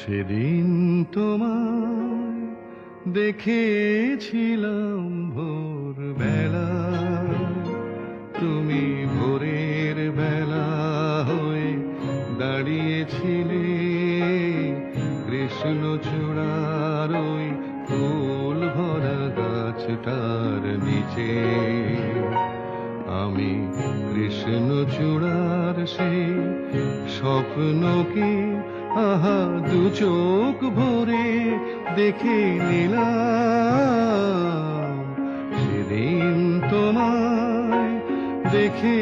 সেদিন তোমায় দেখেছিলাম ভোরবেলা, তুমি ভোরের বেলা হয়ে দাঁড়িয়েছিলে কৃষ্ণচূড়ার ওই ফুল ভরা গাছটার নিচে। আমি কৃষ্ণচূড়ার সেই স্বপ্নকে আহা দু চোখ ভরে দেখে নিলাম। সেদিন তোমায় দেখে